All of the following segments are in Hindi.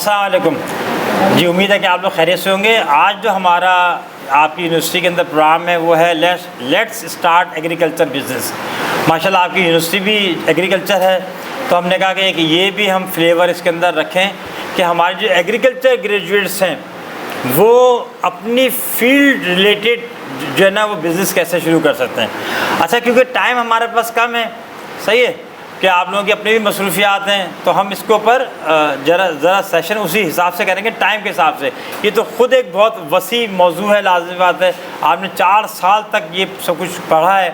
अस्सलाम वालेकुम जी। उम्मीद है कि आप लोग खैरियत से होंगे। आज जो हमारा आपकी यूनिवर्सिटी के अंदर प्रोग्राम है वो है लेट्स स्टार्ट एग्रीकल्चर बिज़नेस। माशाल्लाह आपकी यूनिवर्सिटी भी एग्रीकल्चर है, तो हमने कहा कि ये भी हम फ्लेवर इसके अंदर रखें कि हमारे जो एग्रीकल्चर ग्रेजुएट्स हैं वो अपनी फील्ड रिलेटेड जो है ना वो बिज़नेस कैसे शुरू कर सकते हैं। अच्छा, क्योंकि टाइम हमारे पास कम है, सही है कि आप लोगों की अपनी भी मसरूफियात हैं, तो हम इसके ऊपर ज़रा सेशन उसी हिसाब से करेंगे, टाइम के हिसाब से। ये तो ख़ुद एक बहुत वसी मौजू है, लाज़मी बात है। आपने 4 साल तक ये सब कुछ पढ़ा है,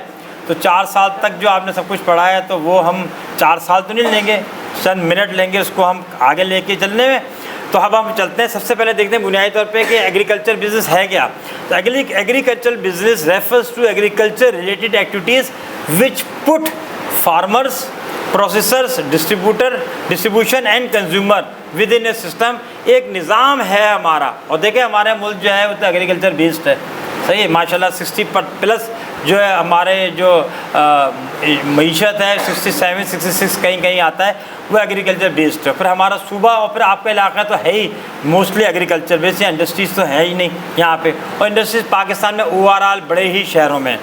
तो 4 साल तक जो आपने सब कुछ पढ़ा है तो वो हम 4 साल तो नहीं लेंगे, चंद मिनट लेंगे उसको हम आगे लेके चलने में। तो अब हम चलते हैं, सबसे पहले देखते हैं बुनियादी तौर पे कि एग्रीकल्चर बिज़नेस है क्या। तो agriculture business refers to agriculture related activities which put farmers, processors, distribution and consumer within a system. एक निज़ाम है हमारा, और देखें हमारे मुल्क जो है वो तो एग्रीकल्चर बेस्ड है, सही है माशाल्लाह। 60+ जो है हमारे जो मईशत है 67, 66 कहीं कहीं आता है, वो एग्रीकल्चर बेस्ड है। फिर हमारा सूबा और फिर आपका इलाका तो है ही मोस्टली एग्रीकल्चर बेस्ड, या इंडस्ट्रीज़ तो है ही नहीं यहाँ पे। और इंडस्ट्रीज़ पाकिस्तान में ओवरऑल बड़े ही शहरों में।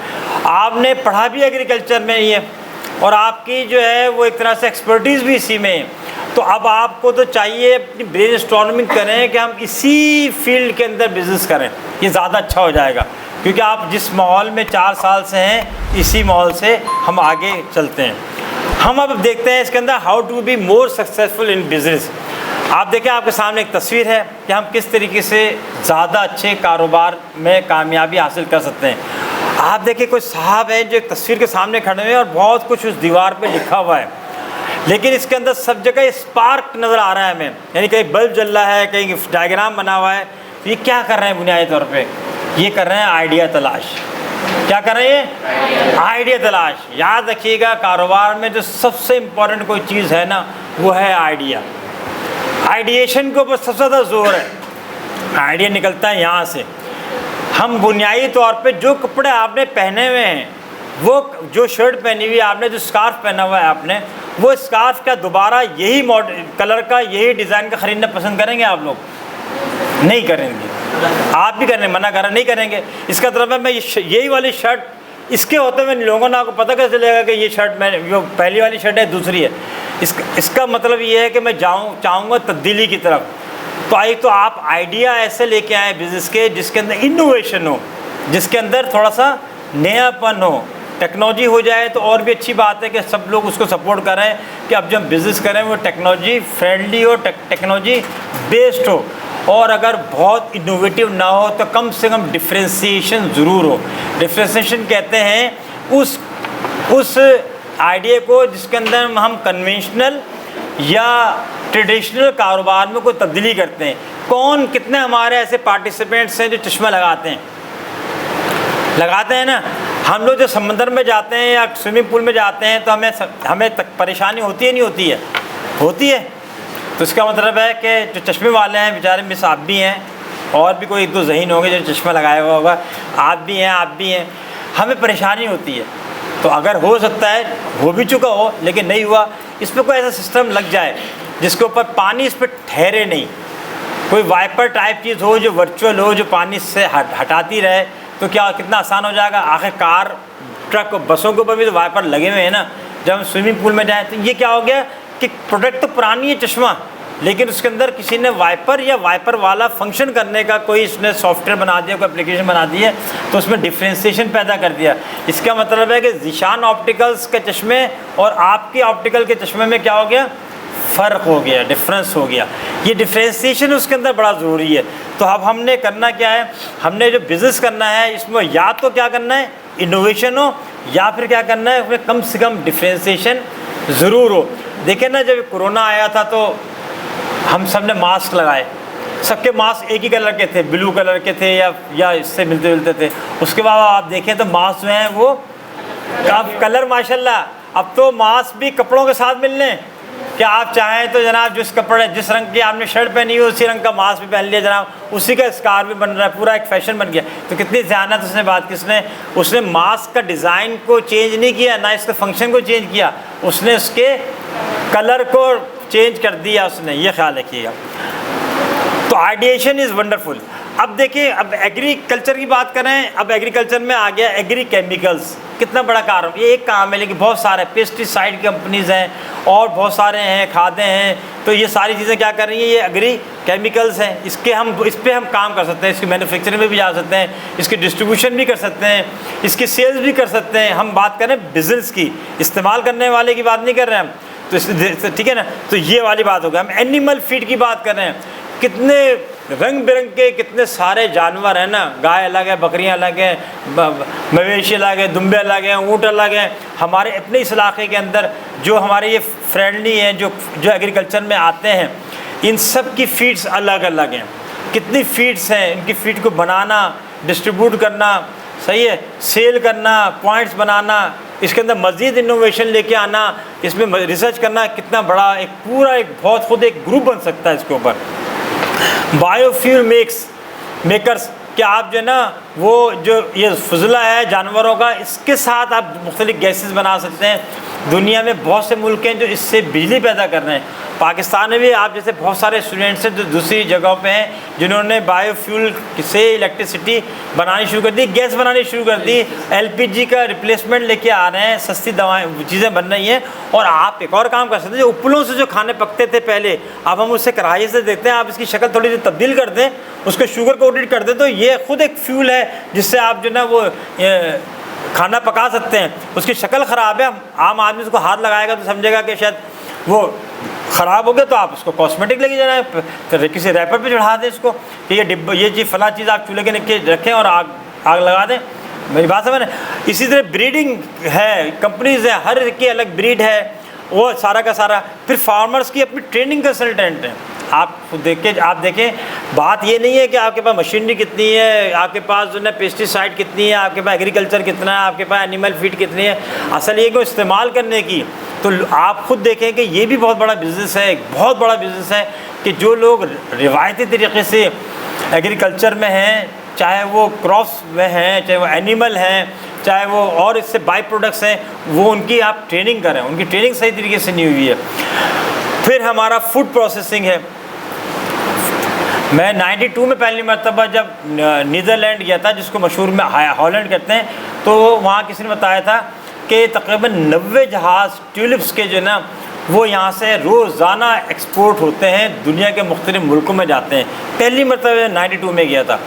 आपने पढ़ा भी एग्रीकल्चर में ही है और आपकी जो है वो एक तरह से एक्सपर्टीज़ भी इसी में है, तो अब आपको तो चाहिए अपनी ब्रेनस्टॉर्मिंग करें कि हम इसी फील्ड के अंदर बिज़नेस करें, ये ज़्यादा अच्छा हो जाएगा। क्योंकि आप जिस माहौल में 4 साल से हैं, इसी माहौल से हम आगे चलते हैं। हम अब देखते हैं इसके अंदर how to be more successful in business. आप देखें आपके सामने एक तस्वीर है कि हम किस तरीके से ज़्यादा अच्छे कारोबार में कामयाबी हासिल कर सकते हैं। आप देखिए कोई साहब है जो एक तस्वीर के सामने खड़े हुए हैं और बहुत कुछ उस दीवार पे लिखा हुआ है, लेकिन इसके अंदर सब जगह स्पार्क नज़र आ रहा है हमें, यानी कहीं बल्ब जल रहा है, कहीं डायग्राम बना हुआ है। ये क्या कर रहे हैं बुनियादी तौर पे? ये कर रहे हैं आइडिया तलाश। क्या कर रहे हैं? आइडिया तलाश। याद रखिएगा कारोबार में जो सबसे इम्पोर्टेंट कोई चीज़ है ना वो है आइडिया। आइडिएशन के ऊपर सबसे ज़्यादा जोर है। आइडिया निकलता है यहाँ से। हम बुनियादी तौर पे जो कपड़े आपने पहने हुए हैं, वो जो शर्ट पहनी हुई है आपने, जो स्कार्फ पहना हुआ है आपने, वो स्कार्फ का दोबारा यही मॉडल कलर का यही डिज़ाइन का ख़रीदना पसंद करेंगे आप लोग? नहीं करेंगे। आप भी करने मना कर रहे, नहीं करेंगे। इसका मतलब है मैं यही वाली शर्ट इसके होते हुए लोगों ने आपको पता कैसे चलेगा कि ये शर्ट मैं जो पहली वाली शर्ट है दूसरी है? इसका मतलब ये है कि मैं चाहूँगा तब्दीली की तरफ। तो आई तो आप आइडिया ऐसे लेके आए बिज़नेस के जिसके अंदर इनोवेशन हो, जिसके अंदर थोड़ा सा नयापन हो, टेक्नोलॉजी हो जाए तो और भी अच्छी बात है कि सब लोग उसको सपोर्ट करें कि अब जब बिज़नेस करें वो टेक्नोलॉजी फ्रेंडली हो, टेक्नोलॉजी बेस्ड हो, और अगर बहुत इनोवेटिव ना हो तो कम से कम डिफ्रेंसीशन ज़रूर हो। डिफ्रेंसीशन कहते हैं उस आइडिया को जिसके अंदर हम कन्वेंशनल या ट्रेडिशनल कारोबार में कोई तब्दीली करते हैं। कौन कितने हमारे ऐसे पार्टिसिपेंट्स हैं जो चश्मा लगाते हैं ना? हम लोग जो समंदर में जाते हैं या स्विमिंग पूल में जाते हैं तो हमें तक परेशानी होती है, नहीं होती है? होती है। तो इसका मतलब है कि जो चश्मे वाले हैं बेचारे मिस आप भी हैं, और भी कोई 1-2 ज़हीन होंगे जो चश्मा लगाया हुआ होगा, आप भी हैं, हमें परेशानी होती है। तो अगर हो सकता है हो भी चुका हो लेकिन नहीं हुआ, इस पर कोई ऐसा सिस्टम लग जाए जिसके ऊपर पानी इस पर ठहरे नहीं, कोई वाइपर टाइप चीज़ हो जो वर्चुअल हो, जो पानी से हटाती रहे, तो क्या कितना आसान हो जाएगा। आखिर कार, ट्रक, बसों के ऊपर भी तो वाइपर लगे हुए हैं ना। जब हम स्विमिंग पूल में जाएँ तो ये क्या हो गया कि प्रोडक्ट तो पुरानी है चश्मा, लेकिन उसके अंदर किसी ने वाइपर या वाइपर वाला फंक्शन करने का कोई इसने सॉफ्टवेयर बना दिया, कोई एप्लीकेशन बना दी है, तो उसमें डिफ्रेंसिएशन पैदा कर दिया। इसका मतलब है कि ज़ीशान ऑप्टिकल्स के चश्मे और आपके ऑप्टिकल के चश्मे में क्या हो गया? फ़र्क हो गया, डिफरेंस हो गया। ये डिफ्रेंसिएशन उसके अंदर बड़ा ज़रूरी है। तो अब हमने करना क्या है? हमने जो बिज़नेस करना है इसमें या तो क्या करना है, इनोवेशन हो, या फिर क्या करना है उसमें कम से कम डिफ्रेंसिएशन ज़रूर हो। देखें ना, जब कोरोना आया था तो हम सब ने मास्क लगाए, सबके मास्क एक ही कलर के थे, ब्लू कलर के थे या इससे मिलते जुलते थे। उसके बाद आप देखें तो मास्क जो हैं वो कलर माशाल्लाह, अब तो मास्क भी कपड़ों के साथ मिल लें कि आप चाहें तो जनाब जिस रंग की आपने शर्ट पहनी हो उसी रंग का मास्क भी पहन लिया जनाब, उसी का स्कार्फ भी बन रहा है, पूरा एक फ़ैशन बन गया। तो कितनी ज़्यादत उसने बात की, उसने मास्क का डिज़ाइन को चेंज नहीं किया, ना इसके फंक्शन को चेंज किया, उसने उसके कलर को चेंज कर दिया उसने। ये ख्याल रखिएगा। Ideation is wonderful. अब देखिए, अब एग्रीकल्चर की बात करें, अब एग्रीकल्चर में आ गया एग्री केमिकल्स, कितना बड़ा काम, ये एक काम है, लेकिन बहुत सारे पेस्टिसाइड कंपनीज़ हैं और बहुत सारे हैं, खादें हैं, तो ये सारी चीज़ें क्या कर रही हैं, ये एग्री केमिकल्स हैं। इस पर हम काम कर सकते हैं, इसकी मैन्युफैक्चरिंग में भी जा सकते हैं, इसकी डिस्ट्रीब्यूशन भी कर सकते हैं, इसकी सेल्स भी कर सकते हैं। हम बात करें बिजनेस की, इस्तेमाल करने वाले की बात नहीं कर रहे हैं हम, तो ठीक है ना। तो ये वाली बात हो गई। हम एनिमल फीड की बात कर रहे हैं, कितने रंग बिरंग के कितने सारे जानवर हैं ना, गाय अलग है, बकरियां अलग हैं, मवेशी अलग है, दुम्बे अलग हैं, ऊँट अलग हैं। हमारे अपने इस इलाके के अंदर जो हमारे ये फ्रेंडली हैं, जो एग्रीकल्चर में आते हैं, इन सब की फीड्स अलग अलग हैं। कितनी फीड्स हैं, इनकी फीड को बनाना, डिस्ट्रीब्यूट करना, सही है, सेल करना, पॉइंट्स बनाना, इसके अंदर मज़ीद इनोवेशन लेके आना, इसमें रिसर्च करना, कितना बड़ा एक पूरा एक बहुत खुद एक ग्रुप बन सकता है इसके ऊपर। बायोफ्यूल मेकर्स, कि आप जो है ना, वो जो ये फजला है जानवरों का, इसके साथ आप मुख्तलिफ गैसेस बना सकते हैं। दुनिया में बहुत से मुल्क हैं जो इससे बिजली पैदा कर रहे हैं। पाकिस्तान में भी आप जैसे बहुत सारे स्टूडेंट्स हैं जो दूसरी जगहों पे हैं, जिन्होंने बायोफ्यूल से इलेक्ट्रिसिटी बनानी शुरू कर दी, गैस बनानी शुरू कर दी, एलपीजी का रिप्लेसमेंट लेके आ रहे हैं, सस्ती दवाएं चीज़ें बन रही हैं। और आप एक और काम कर सकते हैं, जो उपलों से जो खाने पकते थे पहले, अब हम उससे कढ़ाई से देखते हैं, आप इसकी शक्ल थोड़ी सी तब्दील कर दें, उसको शुगर कोटेड कर दें, तो ये खुद एक फ्यूल है जिससे आप जो ना वो खाना पका सकते हैं। उसकी शक्ल ख़राब है, आम आदमी उसको हाथ लगाएगा तो समझेगा कि शायद वो ख़राब हो गया, तो आप उसको कॉस्मेटिक लेके जाना है, फिर किसी रैपर पे चढ़ा दें इसको कि ये डिब्बा, ये चीज़ फला चीज़ आप चूल्हे के नीचे रखें और आग लगा दें। मेरी बात समझ। इसी तरह ब्रीडिंग है, कंपनीज़ है, हर की अलग ब्रीड है, वो सारा का सारा। फिर फार्मर्स की अपनी ट्रेनिंग कंसल्टेंट हैं। आप देखें, बात ये नहीं है कि आपके पास मशीनरी कितनी है, आपके पास जो है पेस्टिसाइड कितनी है, आपके पास एग्रीकल्चर कितना है, आपके पास एनिमल फीड कितनी है। असल ये को इस्तेमाल करने की, तो आप खुद देखें कि ये भी बहुत बड़ा बिज़नेस है, एक बहुत बड़ा बिज़नेस है कि जो लोग रिवायती तरीके से एग्रीकल्चर में हैं, चाहे वो क्रॉप्स में हैं, चाहे वो एनिमल हैं, चाहे वो और इससे बाई प्रोडक्ट्स हैं, वो उनकी आप ट्रेनिंग करें। उनकी ट्रेनिंग सही तरीके से नहीं हुई है। फिर हमारा फूड प्रोसेसिंग है। मैं 92 में पहली मरतबा जब नीदरलैंड गया था, जिसको मशहूर में हॉलैंड कहते हैं, तो वहाँ किसी ने बताया था कि तकरीबन 90 जहाज़ ट्यूलिप्स के जो ना, वो यहाँ से रोज़ाना एक्सपोर्ट होते हैं, दुनिया के मुख्तलिफ मुल्कों में जाते हैं। पहली मरतबा 92 में गया था।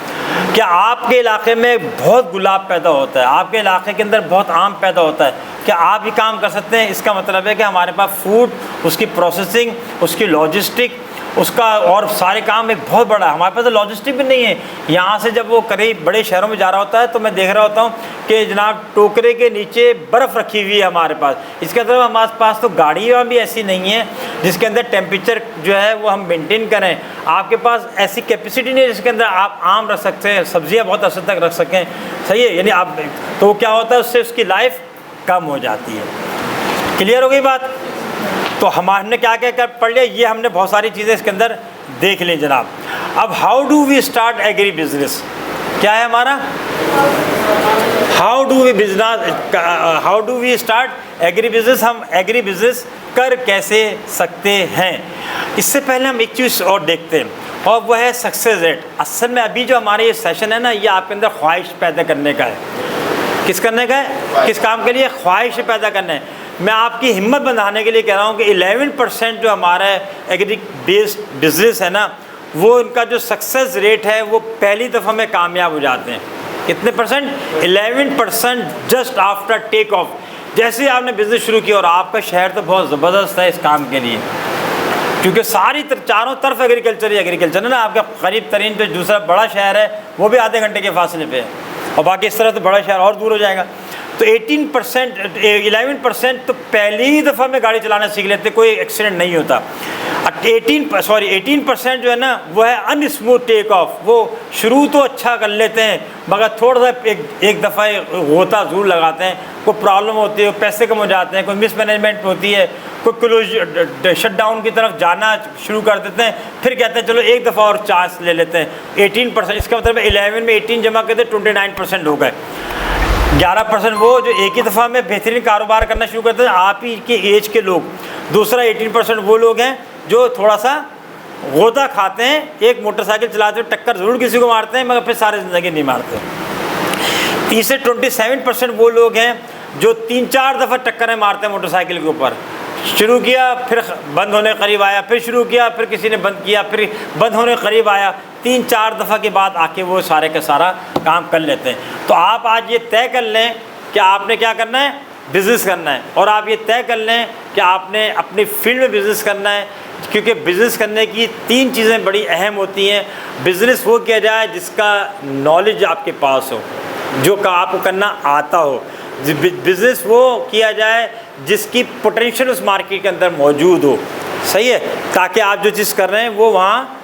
क्या आपके इलाके में बहुत गुलाब पैदा होता है, आपके इलाके के अंदर बहुत आम पैदा होता है, क्या आप भी काम कर सकते हैं? इसका मतलब है कि हमारे पास फूड, उसकी प्रोसेसिंग, उसकी लॉजिस्टिक, उसका और सारे काम एक बहुत बड़ा है। हमारे पास तो लॉजिस्टिक भी नहीं है। यहाँ से जब वो करीब बड़े शहरों में जा रहा होता है, तो मैं देख रहा होता हूँ कि जनाब टोकरे के नीचे बर्फ़ रखी हुई है हमारे पास। इसके अंदर हमारे पास तो गाड़ियाँ भी ऐसी नहीं है जिसके अंदर टेम्परेचर जो है वो हम मेंटेन करें। आपके पास ऐसी कैपेसिटी नहीं है जिसके अंदर आप आम रख सकते हैं, सब्ज़ियाँ बहुत अर्से तक रख सकें, सही है। यानी आप, तो क्या होता है, उससे उसकी लाइफ कम हो जाती है। क्लियर हो गई बात? तो हमने क्या क्या कर पढ़ लिया, ये हमने बहुत सारी चीज़ें इसके अंदर देख ली जनाब। अब how do we start agri business, क्या है हमारा, how do we start agri business. हम एग्री बिजनेस कर कैसे सकते हैं? इससे पहले हम एक चीज़ और देखते हैं, और वह है सक्सेस रेट। असल में अभी जो हमारे ये सेशन है ना, ये आपके अंदर ख्वाहिश पैदा करने का है। किस करने का है? किस काम के लिए? ख्वाहिश पैदा करना है। मैं आपकी हिम्मत बढ़ाने के लिए कह रहा हूँ कि 11% जो हमारा एग्री बेस्ड बिजनेस है ना, वो इनका जो सक्सेस रेट है वो पहली दफ़ा में कामयाब हो जाते हैं। कितने percent? 11% just after take off. जैसे ही आपने बिज़नेस शुरू किया, और आपका शहर तो बहुत ज़बरदस्त है इस काम के लिए, क्योंकि चारों तरफ एग्रीकल्चर ही एग्रीकल्चर है ना। आपका करीब तरीन जो दूसरा बड़ा शहर है वो भी आधे घंटे के फासले पे है, और बाकी इस तरह तो बड़ा शहर और दूर हो जाएगा। तो 11% तो पहली ही दफ़ा में गाड़ी चलाना सीख लेते, कोई एक्सीडेंट नहीं होता। 18% जो है ना, वो है अनस्मूथ टेक ऑफ। वो शुरू तो अच्छा कर लेते हैं, मगर थोड़ा सा एक दफ़ा होता ज़रूर लगाते हैं, कोई प्रॉब्लम होती है, पैसे कम हो जाते हैं, कोई मिसमैनेजमेंट होती है, कोई क्लोज शट डाउन की तरफ जाना शुरू कर देते हैं, फिर कहते हैं चलो एक दफ़ा और चांस ले लेते हैं। 18%, इसका मतलब 11 में 18 जमा करते 29% हो गए। 11% वो जो एक ही दफ़ा में बेहतरीन कारोबार करना शुरू करते हैं, आप ही के एज के लोग। दूसरा 18% वो लोग हैं जो थोड़ा सा गोता खाते हैं, एक मोटरसाइकिल चलाते हुए टक्कर ज़रूर किसी को मारते हैं, मगर फिर सारी ज़िंदगी नहीं मारते। 30 से 27% वो लोग हैं जो 3-4 दफ़ा टक्करें मारते हैं मोटरसाइकिल के ऊपर। शुरू किया, फिर बंद होने करीब आया, फिर शुरू किया, फिर किसी ने बंद किया, फिर बंद होने करीब आया, 3-4 दफ़ा के बाद आके वो सारे का सारा काम कर लेते हैं। तो आप आज ये तय कर लें कि आपने क्या करना है, बिज़नेस करना है, और आप ये तय कर लें कि आपने अपनी फील्ड में बिज़नेस करना है, क्योंकि बिज़नेस करने की 3 चीज़ें बड़ी अहम होती हैं। बिज़नेस वो किया जाए जिसका नॉलेज आपके पास हो, जो का आपको करना आता हो। बिज़नेस वो किया जाए जिसकी पोटेंशियल उस मार्केट के अंदर मौजूद हो, सही है, ताकि आप जो चीज़ कर रहे हैं वो वहाँ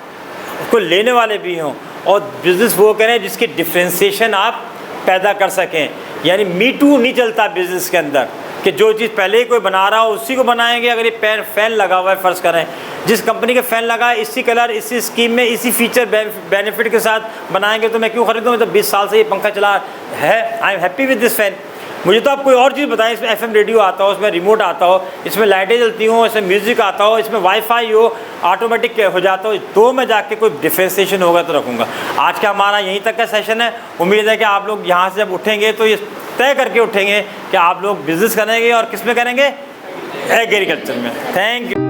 को लेने वाले भी हों। और बिज़नेस वो करें जिसकी डिफ्रेंसिएशन आप पैदा कर सकें। यानी मी टू नहीं चलता बिज़नेस के अंदर कि जो चीज़ पहले ही कोई बना रहा हो उसी को बनाएंगे। अगर ये फ़ैन लगा हुआ है, फ़र्ज़ करें जिस कंपनी के फ़ैन लगा है, इसी कलर, इसी स्कीम में, इसी फ़ीचर बेनिफिट के साथ बनाएंगे तो मैं क्यों ख़रीदूँ? मैं तो 20 साल से ये पंखा चला है, I am happy with this fan. मुझे तो आप कोई और चीज़ बताएं, इसमें FM रेडियो आता हो, इसमें रिमोट आता हो, इसमें लाइटें जलती हों, इसमें म्यूज़िक आता हो, इसमें वाईफाई हो, ऑटोमेटिक हो जाता हो, तो मैं जाके कोई डिफ्रेंसिएशन होगा तो रखूँगा। आज का हमारा यहीं तक का सेशन है। उम्मीद है कि आप लोग यहाँ से जब उठेंगे तो ये तय करके उठेंगे कि आप लोग बिज़नेस करेंगे, और किस में करेंगे? एग्रीकल्चर में। Thank you.